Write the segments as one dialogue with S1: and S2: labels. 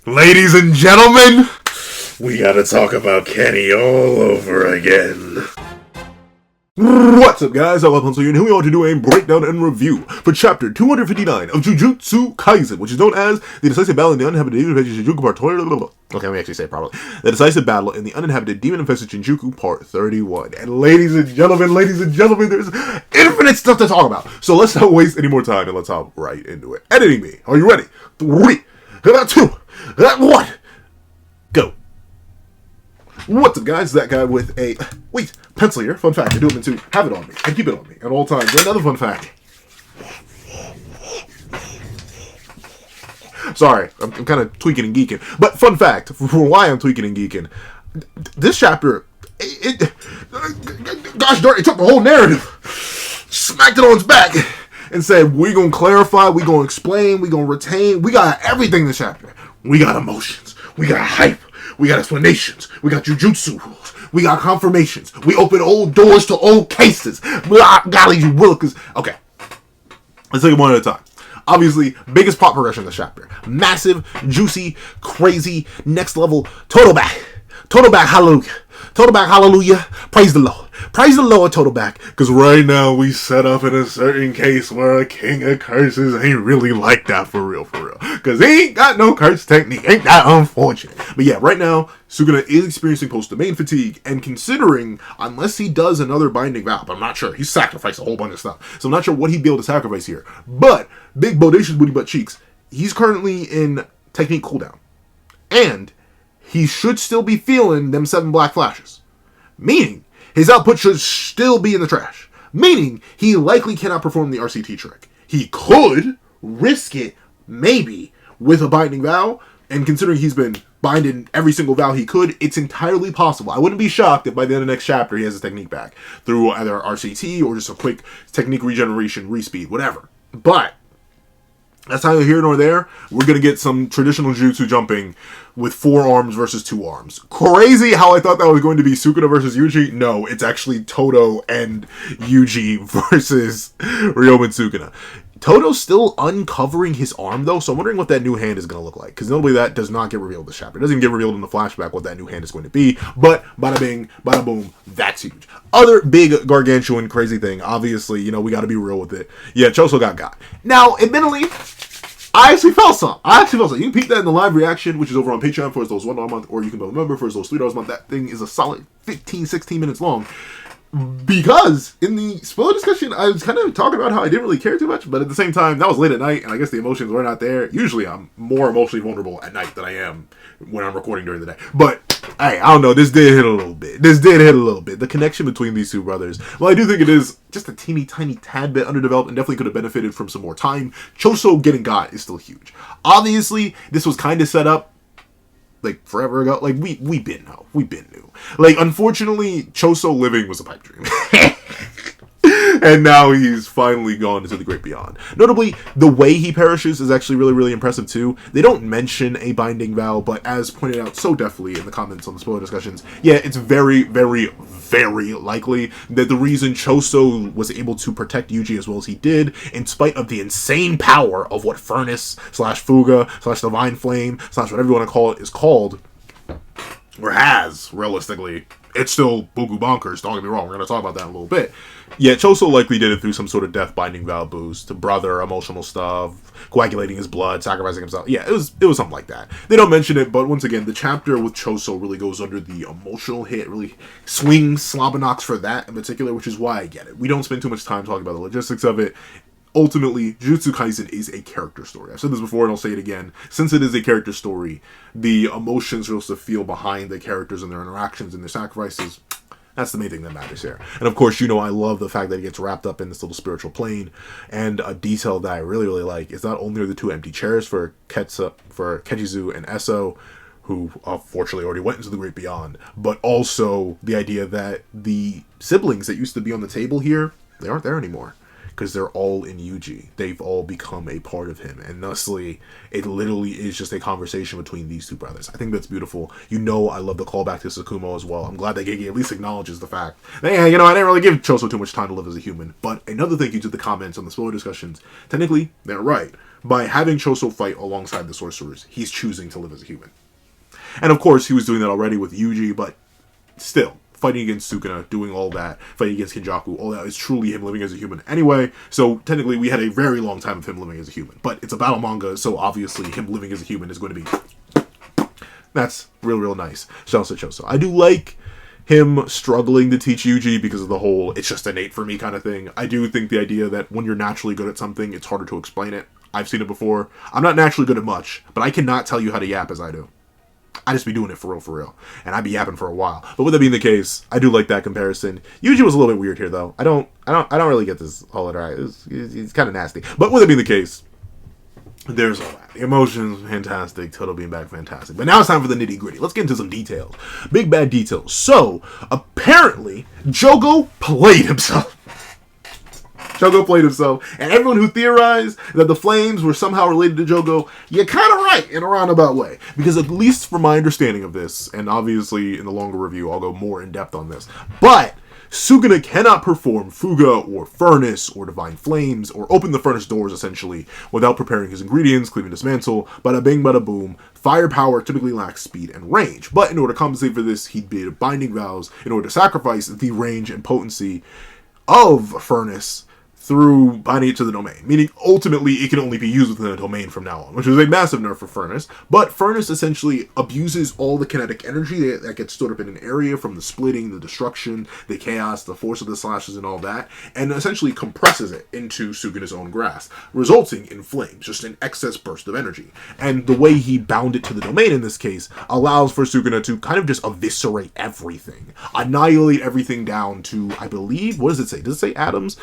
S1: Ladies and gentlemen, we gotta talk about Kenny all over again. What's up, guys? I'm Pencil here, and here we are to do a breakdown and review for Chapter 259 of Jujutsu Kaisen, which is known as the decisive battle in the uninhabited demon-infested Shinjuku Part 30. Okay, let me actually say it properly. The decisive battle in the uninhabited demon-infested Shinjuku Part 31. And ladies and gentlemen, there's infinite stuff to talk about. So let's not waste any more time and let's hop right into it. Editing me, are you ready? 3, 2, 1, go. What's up, guys? That guy with a pencil here. Fun fact, I do it meant to have it on me and keep it on me at all times. Another fun fact. Sorry, I'm kind of tweaking and geeking. But fun fact, for why I'm tweaking and geeking, this chapter, gosh darn, it took the whole narrative, smacked it on its back, and said, we're going to clarify, we're going to explain, we're going to retain. We got everything in this chapter. We got emotions. We got hype. We got explanations. We got jujutsu rules. We got confirmations. We open old doors to old cases. Golly, you willikers. Okay. Let's take it one at a time. Obviously, biggest plot progression in this chapter. Massive, juicy, crazy, next level. Total back. Total back, hallelujah. Total back, hallelujah. Praise the Lord. Praise the Lord, total back. Because right now we set up in a certain case where a king of curses ain't really like that for real. Because he ain't got no curse technique. Ain't that unfortunate? But yeah, right now, Sukuna is experiencing post-domain fatigue. And considering, unless he does another binding vow, but I'm not sure. He sacrificed a whole bunch of stuff. So I'm not sure what he'd be able to sacrifice here. But, big bodacious booty butt cheeks. He's currently in technique cooldown. And he should still be feeling them 7 black flashes. Meaning, his output should still be in the trash. Meaning, he likely cannot perform the RCT trick. He could risk it, maybe, with a binding vow. And considering he's been binding every single vow he could, it's entirely possible. I wouldn't be shocked if by the end of the next chapter he has his technique back. Through either RCT or just a quick technique regeneration, respeed, whatever. But that's neither here nor there. We're going to get some traditional jutsu jumping with 4 arms versus 2 arms. Crazy how I thought that was going to be Sukuna versus Yuji. No, it's actually Todo and Yuji versus Ryomen Sukuna. Todo's still uncovering his arm, though, so I'm wondering what that new hand is going to look like. Because notably that does not get revealed this chapter. It doesn't even get revealed in the flashback what that new hand is going to be. But, bada bing, bada boom, that's huge. Other big, gargantuan, crazy thing, obviously, we got to be real with it. Yeah, Choso got. Now, admittedly, I actually felt some. You can peep that in the live reaction, which is over on Patreon for as those $1 a month, or you can become a member for as those $3 a month. That thing is a solid 15, 16 minutes long. Because in the spoiler discussion, I was kind of talking about how I didn't really care too much, but at the same time, that was late at night, and I guess the emotions were not there. Usually, I'm more emotionally vulnerable at night than I am when I'm recording during the day. But, hey, I don't know, this did hit a little bit. The connection between these two brothers, well, I do think it is just a teeny tiny tad bit underdeveloped and definitely could have benefited from some more time. Choso getting got is still huge. Obviously, this was kind of set up like forever ago. Like we've been new. Like, unfortunately, Choso living was a pipe dream. And now he's finally gone into the great beyond. Notably, the way he perishes is actually really, really impressive too. They don't mention a binding vow, but as pointed out so deftly in the comments on the spoiler discussions, yeah, it's very, very, very likely that the reason Choso was able to protect Yuji as well as he did, in spite of the insane power of what Furnace / Fuga / Divine Flame / whatever you want to call it is called, or has, realistically. It's still Bugu bonkers, don't get me wrong, we're going to talk about that in a little bit. Yeah, Choso likely did it through some sort of death binding vow boost, brother, emotional stuff, coagulating his blood, sacrificing himself. Yeah, it was something like that. They don't mention it, but once again, the chapter with Choso really goes under the emotional hit, really swings Slobberknocks for that in particular, which is why I get it. We don't spend too much time talking about the logistics of it. Ultimately, Jujutsu Kaisen is a character story. I've said this before and I'll say it again. Since it is a character story, the emotions you're supposed to feel behind the characters and their interactions and their sacrifices, that's the main thing that matters here. And of course, I love the fact that it gets wrapped up in this little spiritual plane. And a detail that I really, really like is not only are the 2 empty chairs for Kechizu and Eso, who unfortunately already went into the great beyond, but also the idea that the siblings that used to be on the table here, they aren't there anymore. because they're all in Yuji. They've all become a part of him, and thusly, it literally is just a conversation between these two brothers. I think that's beautiful. I love the callback to Tsukumo as well. I'm glad that Gege at least acknowledges the fact that, I didn't really give Choso too much time to live as a human. But another thing you did the comments on the spoiler discussions, technically, they're right. By having Choso fight alongside the sorcerers, he's choosing to live as a human. And of course, he was doing that already with Yuji, but still, fighting against Sukuna, doing all that, fighting against Kinjaku, all that is truly him living as a human anyway. So technically, we had a very long time of him living as a human. But it's a battle manga, so obviously him living as a human is going to be... That's real nice. Shout out to Choso. I do like him struggling to teach Yuji because of the whole it's just innate for me kind of thing. I do think the idea that when you're naturally good at something, it's harder to explain it. I've seen it before. I'm not naturally good at much, but I cannot tell you how to yap as I do. I just be doing it for real. And I'd be yapping for a while. But with that being the case, I do like that comparison. Yuji was a little bit weird here though. I don't really get this whole right. It's kind of nasty. But with that being the case, there's all that. The emotions, fantastic. Todo being back, fantastic. But now it's time for the nitty gritty. Let's get into some details. Big bad details. So, apparently, Jogo played himself. And everyone who theorized that the flames were somehow related to Jogo, you're kind of right in a roundabout way. Because at least from my understanding of this, and obviously in the longer review, I'll go more in depth on this, but Sukuna cannot perform Fuga or Furnace or Divine Flames or open the furnace doors essentially without preparing his ingredients, cleaving dismantle, bada bing bada boom. Firepower typically lacks speed and range, but in order to compensate for this, he made binding vows in order to sacrifice the range and potency of Furnace through binding it to the domain, meaning ultimately it can only be used within the domain from now on, which is a massive nerf for Furnace. But Furnace essentially abuses all the kinetic energy that gets stored up in an area from the splitting, the destruction, the chaos, the force of the slashes and all that, and essentially compresses it into Sukuna's own grasp, resulting in flames, just an excess burst of energy. And the way he bound it to the domain in this case allows for Sukuna to kind of just eviscerate everything, annihilate everything down to, I believe, what does it say? Does it say atoms?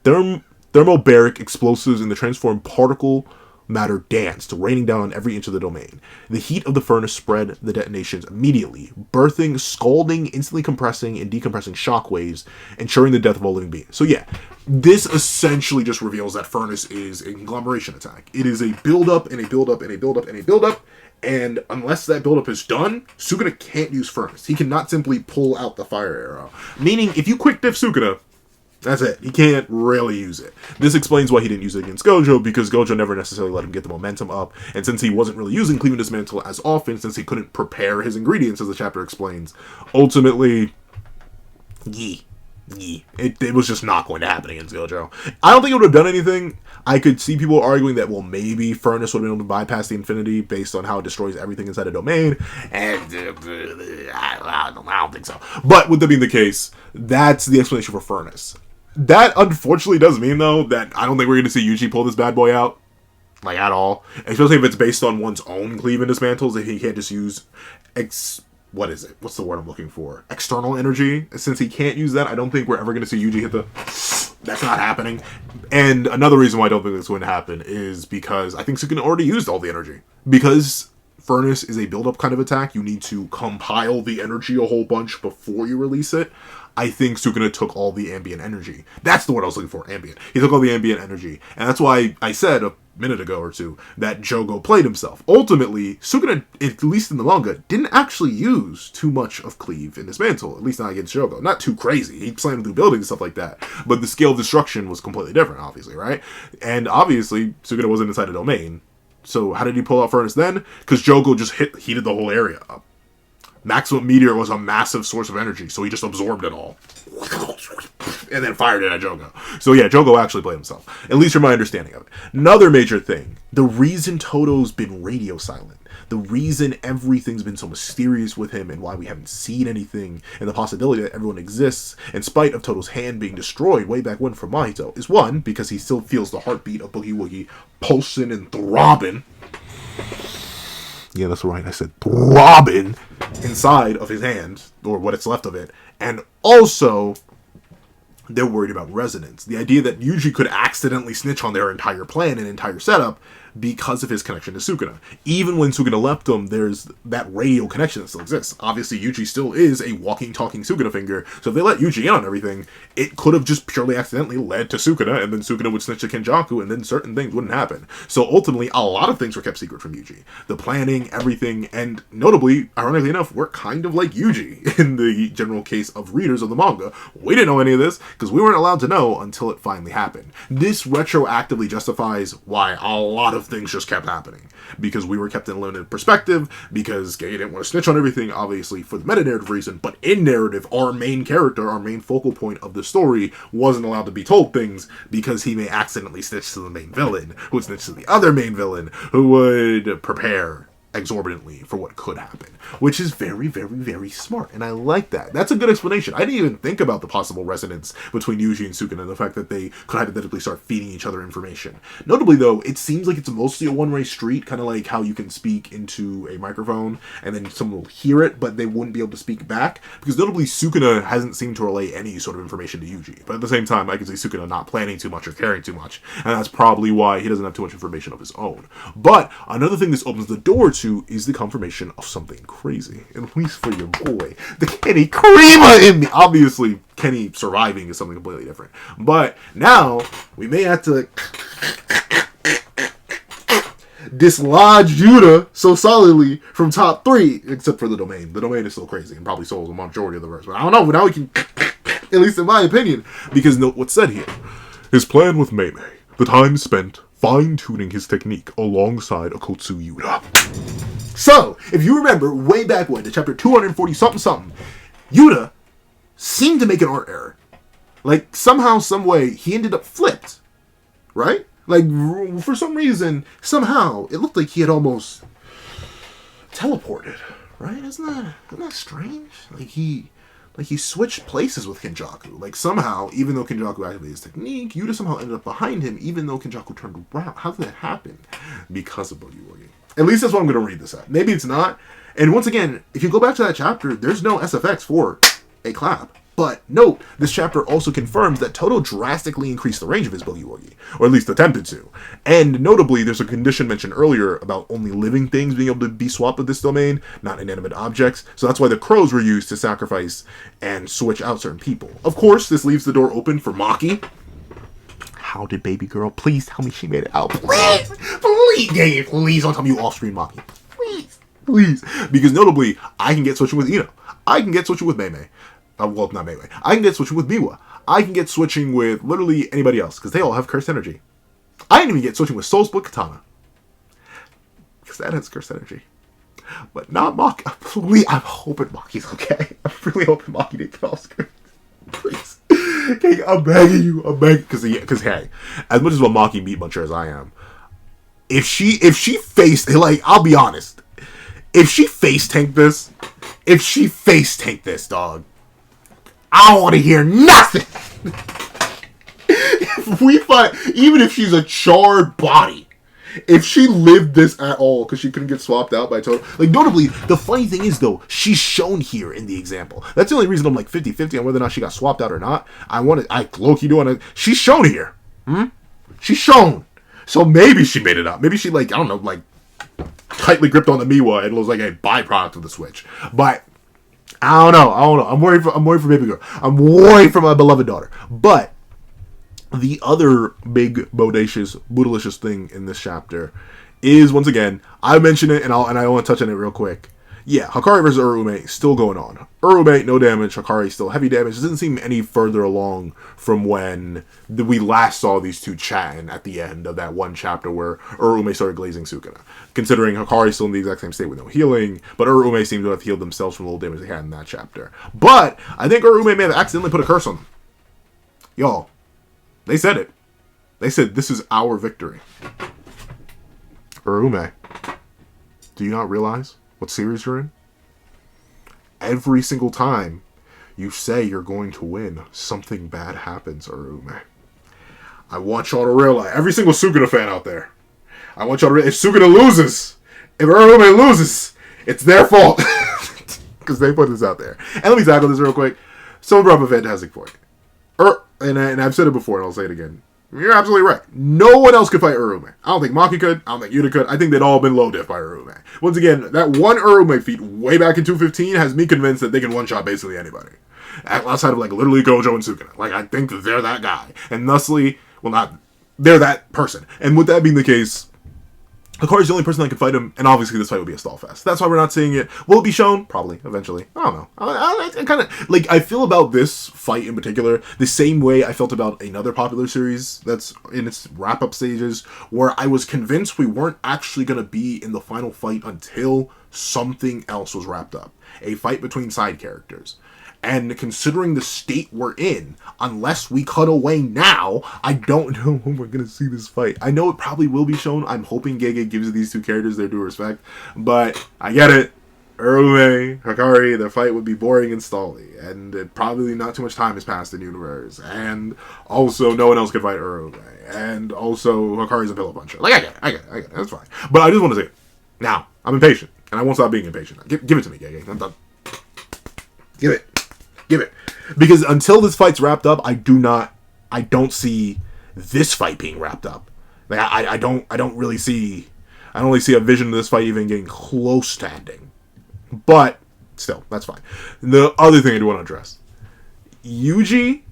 S1: Thermobaric explosives in the transformed particle matter danced, raining down on every inch of the domain. The heat of the furnace spread the detonations immediately, birthing, scalding, instantly compressing, and decompressing shockwaves, ensuring the death of all living beings. So yeah, this essentially just reveals that Furnace is a conglomeration attack. It is a build-up and a build-up and a build-up and a build-up, and unless that build-up is done, Sukuna can't use Furnace. He cannot simply pull out the fire arrow. Meaning, if you quick diff Sukuna, that's it. He can't really use it. This explains why he didn't use it against Gojo, because Gojo never necessarily let him get the momentum up, and since he wasn't really using Cleave and Dismantle as often, since he couldn't prepare his ingredients, as the chapter explains, ultimately, it was just not going to happen against Gojo. I don't think it would have done anything. I could see people arguing that, well, maybe Furnace would have been able to bypass the Infinity based on how it destroys everything inside a domain, and I don't think so. But with that being the case, that's the explanation for Furnace. That unfortunately does mean, though, that I don't think we're going to see Yuji pull this bad boy out, like, at all. Especially if it's based on one's own Cleave and Dismantles, that he can't just use what is it? What's the word I'm looking for? External energy. Since he can't use that, I don't think we're ever going to see Yuji hit the... That's not happening. And another reason why I don't think that's going to happen is because I think Sukuna already used all the energy. Because Furnace is a build-up kind of attack, you need to compile the energy a whole bunch before you release it. I think Sukuna took all the ambient energy. That's the word I was looking for, ambient. He took all the ambient energy. And that's why I said a minute ago or two that Jogo played himself. Ultimately, Sukuna, at least in the manga, didn't actually use too much of Cleave and Dismantle, at least not against Jogo. Not too crazy. He slammed through buildings and stuff like that. But the scale of destruction was completely different, obviously, right? And obviously, Sukuna wasn't inside a domain. So how did he pull out Furnace then? Because Jogo just heated the whole area up. Maximum Meteor was a massive source of energy, so he just absorbed it all. And then fired it at Jogo. So yeah, Jogo actually played himself. At least from my understanding of it. Another major thing. The reason Todo's been radio silent. The reason everything's been so mysterious with him and why we haven't seen anything and the possibility that everyone exists in spite of Todo's hand being destroyed way back when from Mahito is one, because he still feels the heartbeat of Boogie Woogie pulsing and throbbing. Yeah, that's right, I said throbbing inside of his hand, or what it's left of it. And also, they're worried about resonance. The idea that Yuji could accidentally snitch on their entire plan and entire setup because of his connection to Sukuna. Even when Sukuna left him, there's that radio connection that still exists. Obviously, Yuji still is a walking, talking Sukuna finger, so if they let Yuji in on everything, it could have just purely accidentally led to Sukuna, and then Sukuna would snitch to Kenjaku, and then certain things wouldn't happen. So ultimately, a lot of things were kept secret from Yuji. The planning, everything, and notably, ironically enough, we're kind of like Yuji in the general case of readers of the manga. We didn't know any of this, because we weren't allowed to know until it finally happened. This retroactively justifies why a lot of things just kept happening. Because we were kept in a limited perspective, because Gay didn't want to snitch on everything, obviously, for the meta-narrative reason, but in narrative, our main character, our main focal point of the story, wasn't allowed to be told things, because he may accidentally snitch to the main villain, who would snitch to the other main villain, who would prepare exorbitantly for what could happen, which is very, very, very smart, and I like that. That's a good explanation. I didn't even think about the possible resonance between Yuji and Sukuna and the fact that they could hypothetically start feeding each other information. Notably, though, it seems like it's mostly a one-way street, kind of like how you can speak into a microphone and then someone will hear it, but they wouldn't be able to speak back, because notably Sukuna hasn't seemed to relay any sort of information to Yuji, but at the same time, I can see Sukuna not planning too much or caring too much, and that's probably why he doesn't have too much information of his own. But another thing this opens the door to is the confirmation of something crazy, at least for your boy, the Kenny Creamer in me. Obviously, Kenny surviving is something completely different, but now we may have to dislodge Judah so solidly from top 3, except for the domain. The domain is still crazy and probably solves the majority of the verse, but I don't know. Now we can, at least in my opinion, because note what's said here. His plan with Mei Mei, the time spent fine-tuning his technique alongside Okotsu Yuta. So, if you remember, way back when, to chapter 240-something, Yuta seemed to make an art error. Like, somehow, some way, he ended up flipped. Right? Like, for some reason, somehow, it looked like he had almost teleported. Right? Isn't that strange? Like, he switched places with Kenjaku. Like, somehow, even though Kenjaku activated his technique, Yuta somehow ended up behind him, even though Kenjaku turned around. How did that happen? Because of Boogie Woogie. At least that's what I'm going to read this at. Maybe it's not. And once again, if you go back to that chapter, there's no SFX for a clap. But note, this chapter also confirms that Todo drastically increased the range of his Boogie Woogie, or at least attempted to. And notably, there's a condition mentioned earlier about only living things being able to be swapped with this domain, not inanimate objects. So that's why the crows were used to sacrifice and switch out certain people. Of course, this leaves the door open for Maki. How did baby girl please tell me she made it out? Please! Please don't tell me you off-screen Maki. Please. Because notably, I can get switching with Ino. I can get switching with Mei Mei. Well, not Mei Mei. I can get switching with Miwa. I can get switching with literally anybody else, because they all have cursed energy. I didn't even get switching with Soul Split Katana, because that has cursed energy. But not Maki. Please, I'm hoping Maki's okay. I'm really hoping Maki didn't get all screwed. Please. Okay, I'm begging you. Because hey, as much as a Maki meat muncher as I am, if she faced, like, I'll be honest, if she face tanked this, dog, I don't want to hear nothing. If we fight, even if she's a charred body, if she lived this at all, because she couldn't get swapped out by Todo. Like, notably, the funny thing is, though, she's shown here in the example. That's the only reason I'm like 50-50 on whether or not she got swapped out or not. I low-key do want to. She's shown here. She's shown. So maybe she made it up. Maybe she, like, I don't know, like, tightly gripped on the Miwa and it was like a byproduct of the switch. But I don't know. I'm worried for baby girl. I'm worried for my beloved daughter. But the other big bootylicious thing in this chapter is, once again, I mentioned it and I want to touch on it real quick. Yeah, Hakari versus Urume still going on. Urume, no damage. Hakari still heavy damage. It doesn't seem any further along from when we last saw these two chatting at the end of that one chapter where Urume started glazing Sukuna. Considering Hakari's still in the exact same state with no healing, but Urume seemed to have healed themselves from the little damage they had in that chapter. But I think Urume may have accidentally put a curse on them. Y'all, they said it. They said, this is our victory. Urume, do you not realize what series you're in? Every single time you say you're going to win, something bad happens, Urume. I want y'all to realize, every single Sukuna fan out there, I want y'all to realize, if Sukuna loses, if Urume loses, it's their fault. Because they put this out there. And let me tackle this real quick. Someone brought up a fantastic point. And I've said it before, and I'll say it again. You're absolutely right. No one else could fight Urume. I don't think Maki could. I don't think Yuta could. I think they'd all been low diff by Urume. Once again, that one Urume feat way back in 215 has me convinced that they can one-shot basically anybody. Outside of, like, literally Gojo and Sukuna. Like, I think that they're that guy. And thusly, well, not, they're that person. And with that being the case, Hikari's the only person that can fight him, and obviously this fight will be a stall fest. That's why we're not seeing it. Will it be shown? Probably, eventually. I don't know. I kind of, like, I feel about this fight in particular the same way I felt about another popular series that's in its wrap-up stages, where I was convinced we weren't actually going to be in the final fight until something else was wrapped up. A fight between side characters. And considering the state we're in, unless we cut away now, I don't know when we're going to see this fight. I know it probably will be shown. I'm hoping Gege gives these two characters their due respect. But I get it. Urume, Hikari, their fight would be boring and stally. And probably not too much time has passed in universe. And also, no one else could fight Urume. And also, Hikari's a pillow puncher. Like, I get it. That's fine. But I just want to say it. Now, I'm impatient. And I won't stop being impatient. Give it to me, Gege. I'm done. Give it. Because until this fight's wrapped up, I don't see this fight being wrapped up. Like, I don't really see a vision of this fight even getting close to ending. But still, that's fine. The other thing I do want to address, Yuji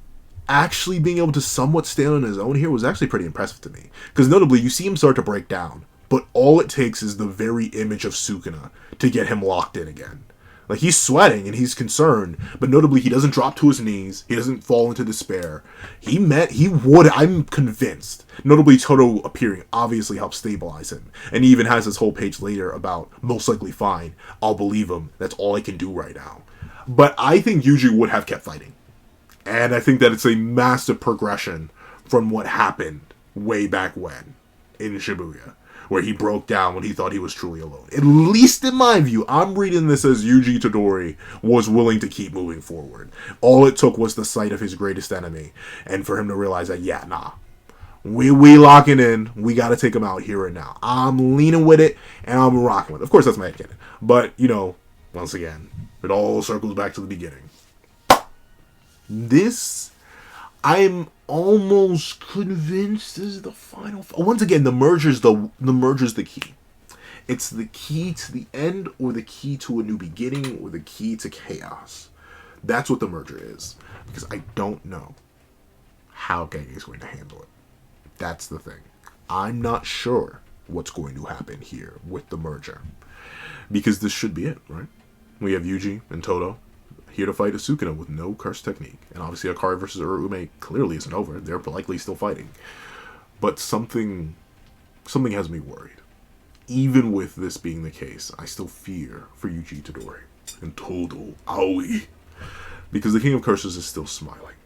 S1: actually being able to somewhat stand on his own here was actually pretty impressive to me. Because notably, you see him start to break down, but all it takes is the very image of Sukuna to get him locked in again. Like, he's sweating and he's concerned, but notably he doesn't drop to his knees. He doesn't fall into despair. I'm convinced. Notably, Todo appearing obviously helps stabilize him. And he even has this whole page later about most likely fine. I'll believe him. That's all I can do right now. But I think Yuji would have kept fighting. And I think that it's a massive progression from what happened way back when in Shibuya, where he broke down when he thought he was truly alone. At least in my view, I'm reading this as Yuji Todori was willing to keep moving forward. All it took was the sight of his greatest enemy, and for him to realize that, yeah, nah, we locking in, we gotta take him out here and now. I'm leaning with it, and I'm rocking with it. Of course, that's my headcanon. But, once again, it all circles back to the beginning. This, I'm almost convinced, is the final. Once again, the merger's the key. It's the key to the end, or the key to a new beginning, or the key to chaos. That's what the merger is. Because I don't know how Gege is going to handle it. That's the thing. I'm not sure what's going to happen here with the merger. Because this should be it, right? We have Yuji and Todo here to fight Sukuna with no curse technique. And obviously Hikari versus Urume clearly isn't over. They're likely still fighting. But something has me worried. Even with this being the case, I still fear for Yuji Todori and Todo Aoi. Because the King of Curses is still smiling.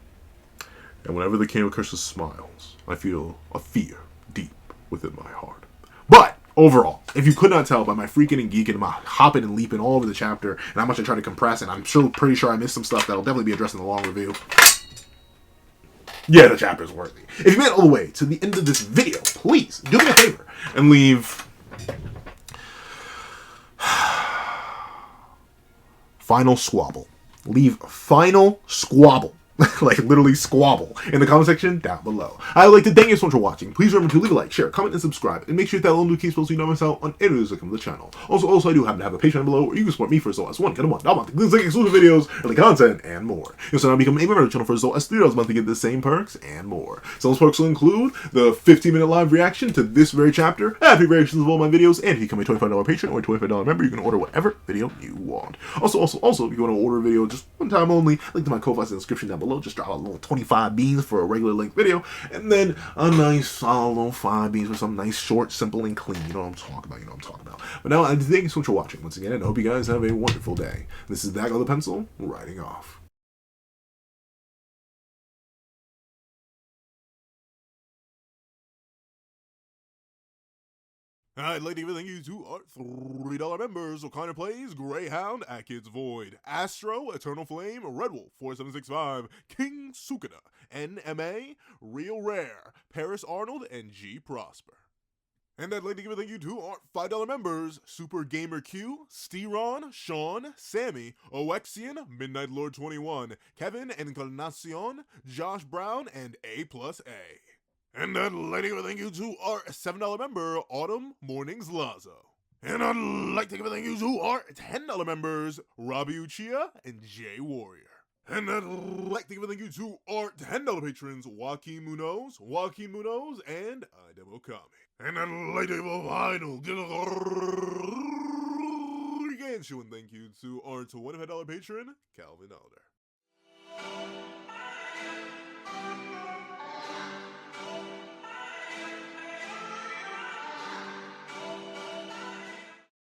S1: And whenever the King of Curses smiles, I feel a fear deep within my heart. But overall, if you could not tell by my freaking and geeking, my hopping and leaping all over the chapter, and how much I try to compress, and I'm pretty sure I missed some stuff that'll definitely be addressed in the long review. Yeah, the chapter's worthy. If you made it all the way to the end of this video, please do me a favor and leave final squabble. Leave final squabble. Like, literally squabble in the comment section down below. I would like to thank you so much for watching. Please remember to leave a like, share, comment, and subscribe. And make sure you hit that little notification bell so you don't miss out on any news that come to the channel. Also, I do happen to have a Patreon below where you can support me for as low as $1 a month. I want exclusive videos, early content, and more. You also now become a member of the channel for as low as $3 a month to get the same perks and more. Some of those perks will include the 15-minute live reaction to this very chapter, epic reactions of all my videos, and if you become a $25 patron or a $25 member, you can order whatever video you want. Also, if you want to order a video just one time only, link to my Ko-Fi in the description down below. Just drop a little 25 beans for a regular length video, and then a nice solid little 5 beans for some nice short, simple, and clean. You know what I'm talking about. But now, thank you so much for watching once again, and I hope you guys have a wonderful day. This is That Guy with a Pencil, writing off. I'd like to thank you to our $3 members: O'Connor Plays, Greyhound, At Kids Void, Astro, Eternal Flame, Red Wolf 4765, King Sukuna, NMA, Real Rare, Paris Arnold, and G Prosper. And I'd like to give a thank you to our $5 members: Super Gamer Q, Steron, Sean, Sammy, Oexian, Midnight Lord 21, Kevin Encarnacion, Josh Brown, and A+A. And I'd like to give a thank you to our $7 member, Autumn Mornings Lazo. And I'd like to give a thank you to our $10 members, Robbie Uchiha and Jay Warrior. And I'd like to give a thank you to our $10 patrons, Joaquin Munoz, and Idem Okami. And I'd like to give a final gargantuan thank you to our $25 patron, Calvin Elder.